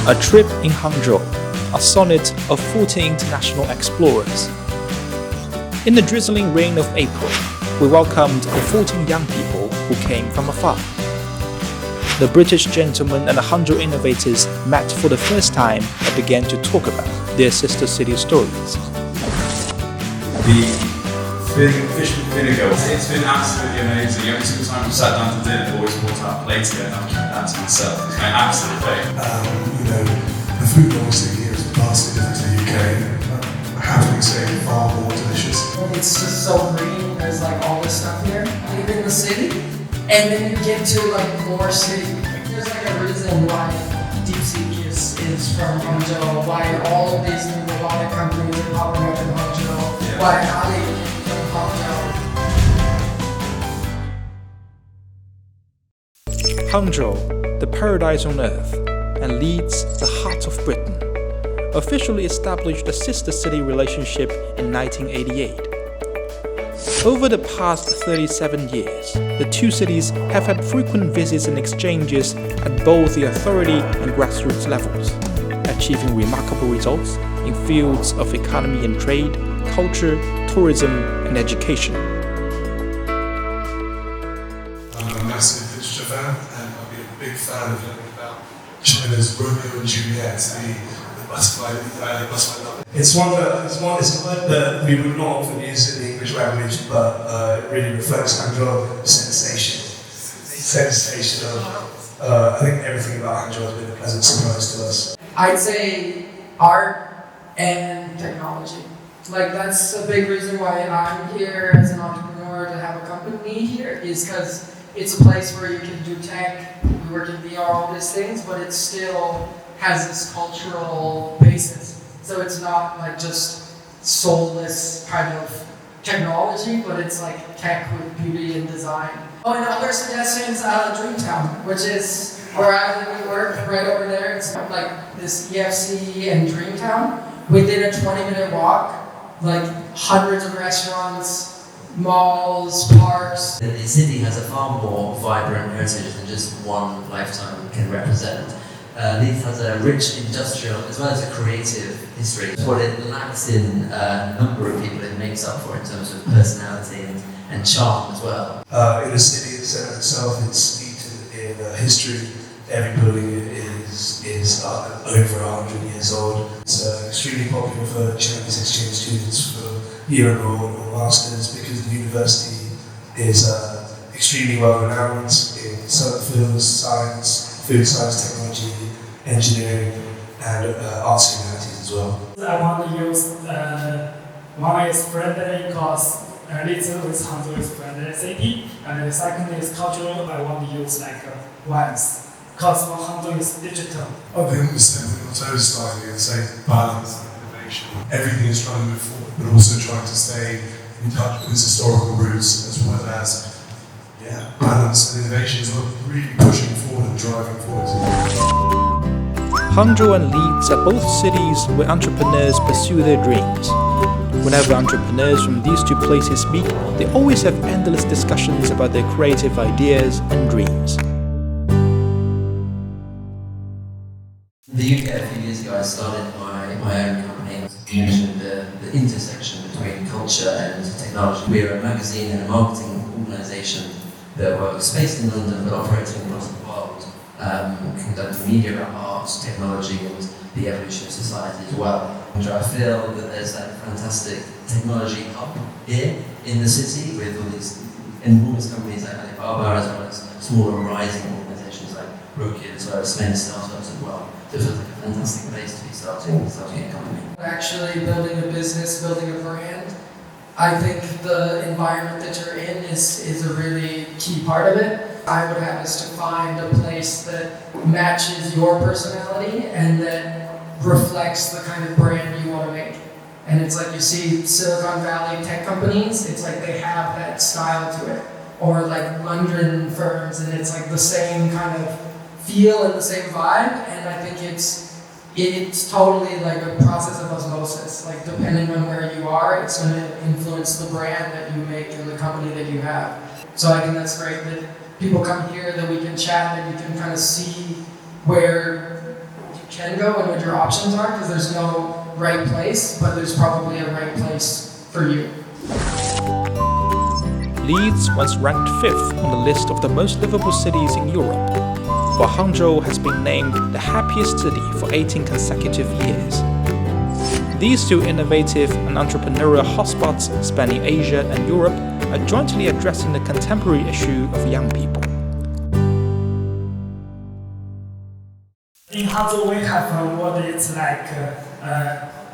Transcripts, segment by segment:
A trip in Hangzhou, a sonnet of 40 international explorers. In the drizzling rain of April, we welcomed the 14 young people who came from afar. The British gentlemen and the Hangzhou innovators met for the first time and began to talk about their sister city stories. The fish with vinegar, it's been absolutely amazing. Every single time we sat down to dinner, we always brought out a plate together and I've kept that to myself. It's my absolute favourite. The food obviously here is vastly different to the UK. I happily say far more delicious. It's just so green, there's like all this stuff here. You live in the city, and then you get to like more city. There's like a reason why DeepSeek is from Hangzhou, why all of these new robotic companies are popping up in Hangzhou, why Ali is from Hangzhou. Hangzhou, the paradise on earth, and Leeds, the heart of Britain, officially established a sister-city relationship in 1988. Over the past 37 years, the two cities have had frequent visits and exchanges at both the authority and grassroots levels, achieving remarkable results in fields of economy and trade, culture, tourism, and education. I'm a massive literature fan, and I've been a big fan of learning about China's Romeo and Juliet, the butterfly love. It's a word that we would not often use in the English language, but it really reflects Hangzhou sensation of. I think everything about Hangzhou has been a pleasant surprise to us. I'd say art and technology. Like that's a big reason why I'm here as an entrepreneur to have a company here, is because it's a place where you can do tech, we work in VR, all these things, but it still has this cultural basis. So it's not like just soulless kind of technology, but it's like tech with beauty and design. Oh, and other suggestions, Dreamtown, which is where I live and work, right over there. It's like this EFC and Dreamtown. Within a 20-minute walk, like hundreds of restaurants, malls, parks. The city has a far more vibrant heritage than just one lifetime can represent. Leeds has a rich industrial as well as a creative history. What it lacks in a number of people, it makes up for in terms of personality and charm as well. In the city itself, it's steeped in history. Every building is over 100 years old. It's extremely popular for Chinese exchange students for year or masters, because the university is extremely well renowned in certain fields, science, food science, technology, engineering, and arts and humanities as well. I want to use one is friendly because Leeds with Hangzhou is friendly city, and the second is cultural. I want to use like ones. Because Hangzhou is digital. I think we're stepping on toes slightly and say balance and innovation. Everything is trying to move forward, but also trying to stay in touch with its historical roots, as well as balance and innovation is really pushing forward and driving forward. Hangzhou and Leeds are both cities where entrepreneurs pursue their dreams. Whenever entrepreneurs from these two places meet, they always have endless discussions about their creative ideas and dreams. In the UK a few years ago I started my own company. You mentioned the intersection between culture and technology. We're a magazine and a marketing organisation that works based in London but operating across the world, conducting media about art, technology and the evolution of society as well. I feel that there's that fantastic technology hub here in the city with all these enormous companies like Alibaba, as well as smaller rising organisations like Rokia, as well as many startups as well. So it feels like a fantastic place to be starting a company. Actually building a business, building a brand, I think the environment that you're in is a really key part of it. I would have us to find a place that matches your personality and that reflects the kind of brand you want to make. And it's like you see Silicon Valley tech companies, it's like they have that style to it. Or like London firms, and it's like the same kind of feel and the same vibe, and I think it's totally like a process of osmosis. Like depending on where you are, it's going to influence the brand that you make and the company that you have. So I think that's great that people come here, that we can chat, and you can kind of see where can go and what your options are, because there's no right place, but there's probably a right place for you. Leeds once ranked 5th on the list of the most livable cities in Europe, while Hangzhou has been named the happiest city for 18 consecutive years. These two innovative and entrepreneurial hotspots spanning Asia and Europe are jointly addressing the contemporary issue of young people. In Hangzhou, we have what it's like,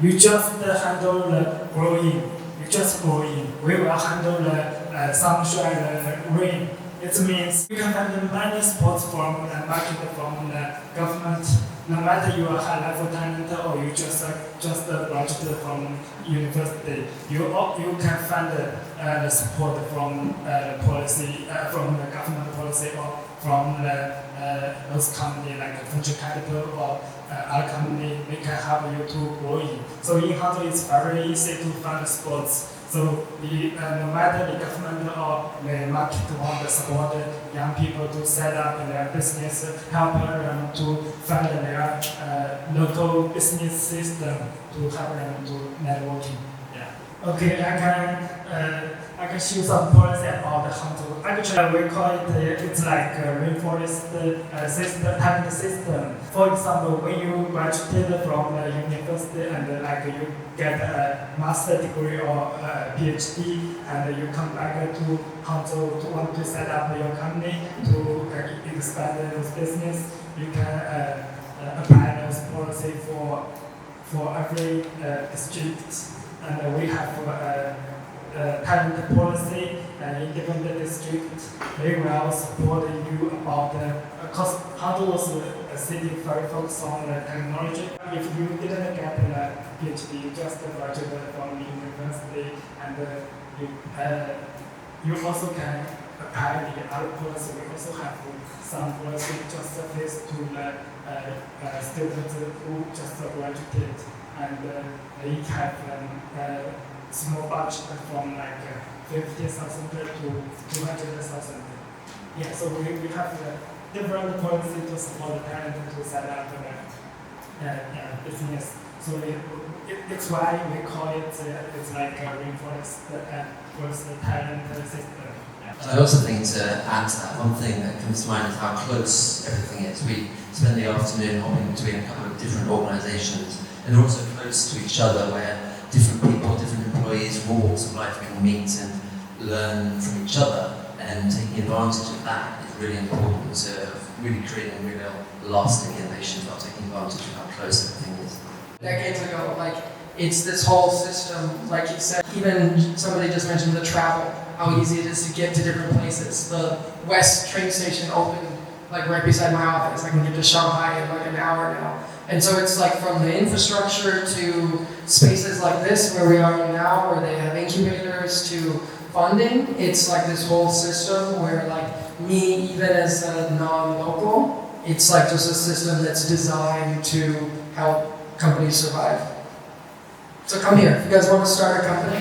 you just handle the growing, you just growing. We will handle the sunshine, rain. It means you can find many sports from the market, from the government, no matter you are high-level talent or you just graduated from university. You can find the support from the policy, from the government policy, or from those companies like venture capital or our company. We can help you to grow in. So in Hangzhou, it's very easy to find sports. So no matter the government or the market want to support young people to set up their business, help them to find their local business system to help them to networking. Yeah. Okay, I can show some policy about the Hangzhou. Actually, we call it, it's like a rainforest system, talent system. For example, when you graduated from the university and like you get a master degree or a PhD, and you come back to Hangzhou to want to set up your company to expand those business, you can apply those policy for every district, and we have talent policy in different districts. They will support you about because Hangzhou was a city very focused on technology. If you didn't get a PhD, you just graduated from the university, and you also can apply the other policy. We also have some policy just faced to the students who just graduated, and they have small budget from like 50,000 to 200,000. Yeah, so we have different policy to support the talent to set up the business. So it's why we call it, it's like a reinforced talent system. I also think to add to that, one thing that comes to mind is how close everything is. We spend the afternoon hopping between a couple of different organisations, and they're also close to each other, where different people, different employees, walks of life can meet and learn from each other, and taking advantage of that is really important to really creating real lasting innovations while taking advantage of how close everything is. Decades ago, like, it's this whole system, like you said, even somebody just mentioned the travel, how easy it is to get to different places. The West train station opened like right beside my office. I can get to Shanghai in like an hour now. And so it's like from the infrastructure to spaces like this where we are now, where they have incubators, to funding. It's like this whole system where like me, even as a non-local, it's like just a system that's designed to help companies survive. So come here, if you guys want to start a company.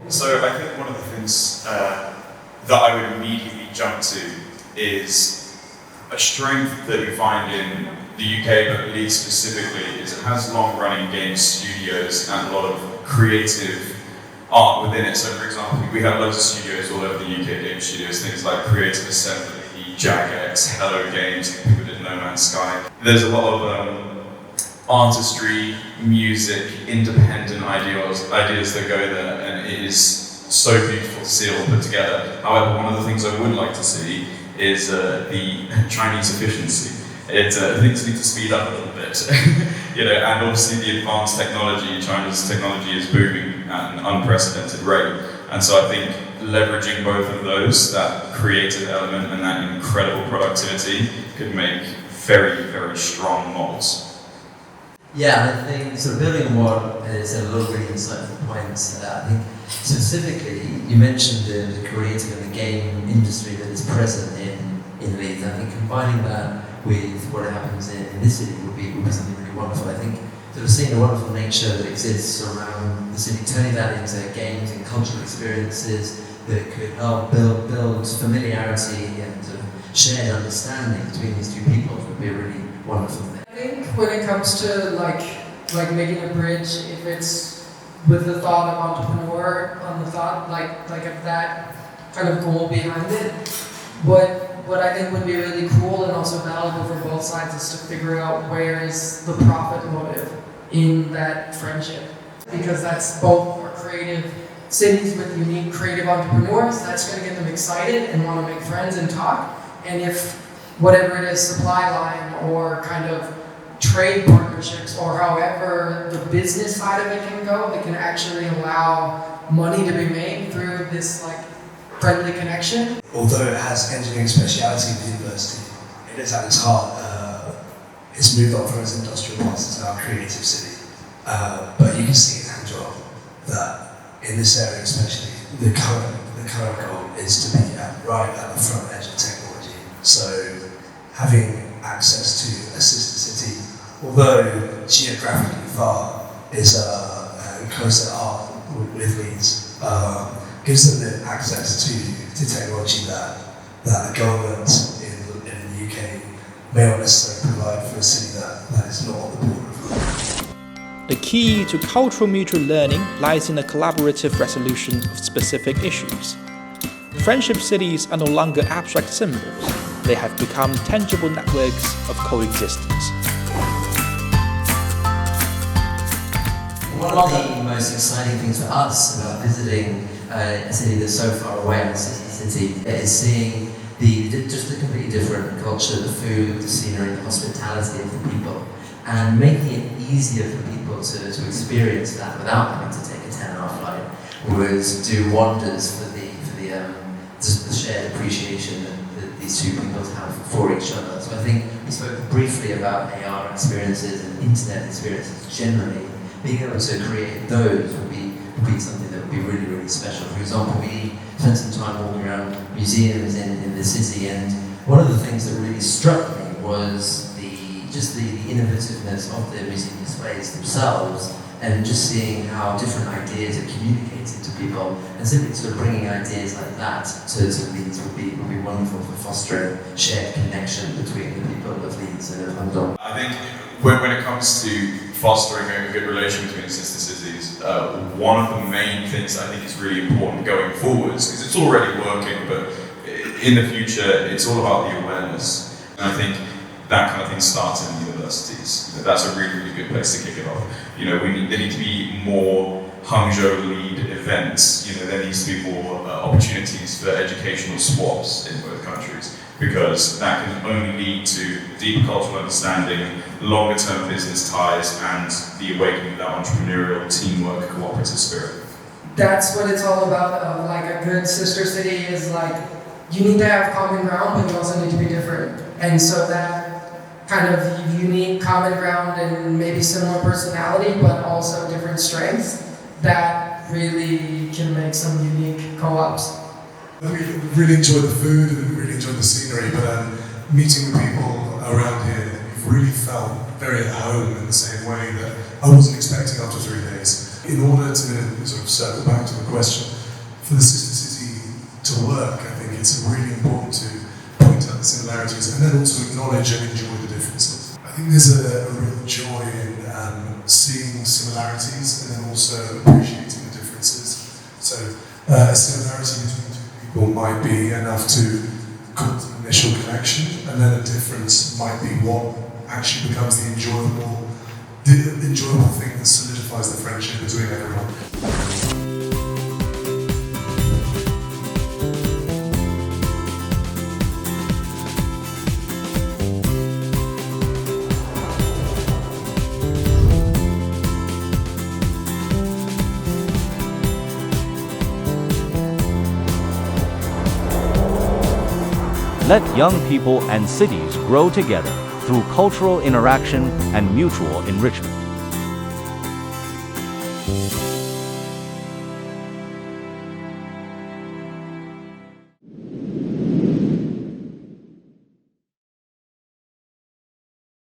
So I think one of the things that I would immediately jump to is a strength that we find in the UK, but Leeds specifically, is it has long-running game studios and a lot of creative art within it. So for example, we have loads of studios all over the UK, game studios, things like Creative Assembly, Jagex, Hello Games, people did No Man's Sky. There's a lot of artistry, music, independent ideas that go there, and it is so beautiful to see it all put together. However, one of the things I would like to see is the Chinese efficiency. Things need to speed up a little bit, and obviously the advanced technology, China's technology is booming at an unprecedented rate. And so I think leveraging both of those, that creative element and that incredible productivity, could make very, very strong models. Yeah, I think sort of building on what is a lot of really insightful points. I think specifically, you mentioned the creative and the game industry that is present in Leeds. I think combining that with what happens in this city would be something really wonderful. I think sort of seeing the wonderful nature that exists around the city, turning that into games and cultural experiences that could help build familiarity and sort of shared understanding between these two peoples would be a really wonderful thing. when it comes to like making a bridge, if it's with the thought of entrepreneur on the thought, like of that kind of goal behind it, what I think would be really cool and also valuable for both sides is to figure out where is the profit motive in that friendship. Because that's both our creative cities with unique creative entrepreneurs, that's going to get them excited and want to make friends and talk. And if whatever it is, supply line or kind of trade partnerships or however the business side of it can go, that can actually allow money to be made through this like friendly connection. Although it has engineering speciality in the university, it is at its heart, it's moved on from its industrial past, it's now a creative city. But you can see in Hangzhou that in this area especially, the current goal is to be right at the front edge of technology. So having access to a sister city, although geographically far, is close at heart with Leeds, gives them the access to technology that the government in the UK may not necessarily provide for a city that is not on the border of life. The key to cultural mutual learning lies in the collaborative resolution of specific issues. Friendship cities are no longer abstract symbols, they have become tangible networks of coexistence. One of the most exciting things for us about visiting a city that's so far away in the city is seeing just the completely different culture, the food, the scenery, the hospitality of the people, and making it easier for people to experience that without having to take a 10-hour flight, was do wonders for the shared appreciation that these two people have for each other. So I think we spoke briefly about AR experiences and internet experiences generally. Being able to create those would be something that would be really, really special. For example, we spent some time walking around museums in the city, and one of the things that really struck me was the innovativeness of the museum displays themselves, and just seeing how different ideas are communicated to people, and simply sort of bringing ideas like that to Leeds would be wonderful for fostering shared connection between the people of Leeds and of Hangzhou. I think when it comes to fostering a good relation between sister cities, one of the main things I think is really important going forwards, because it's already working, but in the future it's all about the awareness. And I think that kind of thing starts in universities. That's a really, really good place to kick it off. There need to be more Hangzhou lead events. There needs to be more opportunities for educational swaps in both countries, because that can only lead to deeper cultural understanding, longer term business ties, and the awakening of that entrepreneurial, teamwork, cooperative spirit. That's what it's all about. Like a good sister city is like, you need to have common ground, but you also need to be different. And so that kind of unique common ground and maybe similar personality, but also different strengths, that really can make some unique co-ops. We really enjoyed the food and really enjoyed the scenery, but meeting the people around here, we've really felt very at home in the same way that I wasn't expecting after 3 days. In order to sort of circle back to the question, for the sister city to work, I think it's really important to point out the similarities and then also acknowledge and enjoy the differences. I think there's a real joy in seeing similarities and then also appreciating the differences. So a similarity between two people might be enough to cause an initial connection, and then a difference might be what actually becomes the enjoyable thing that solidifies the friendship between everyone. Let young people and cities grow together through cultural interaction and mutual enrichment.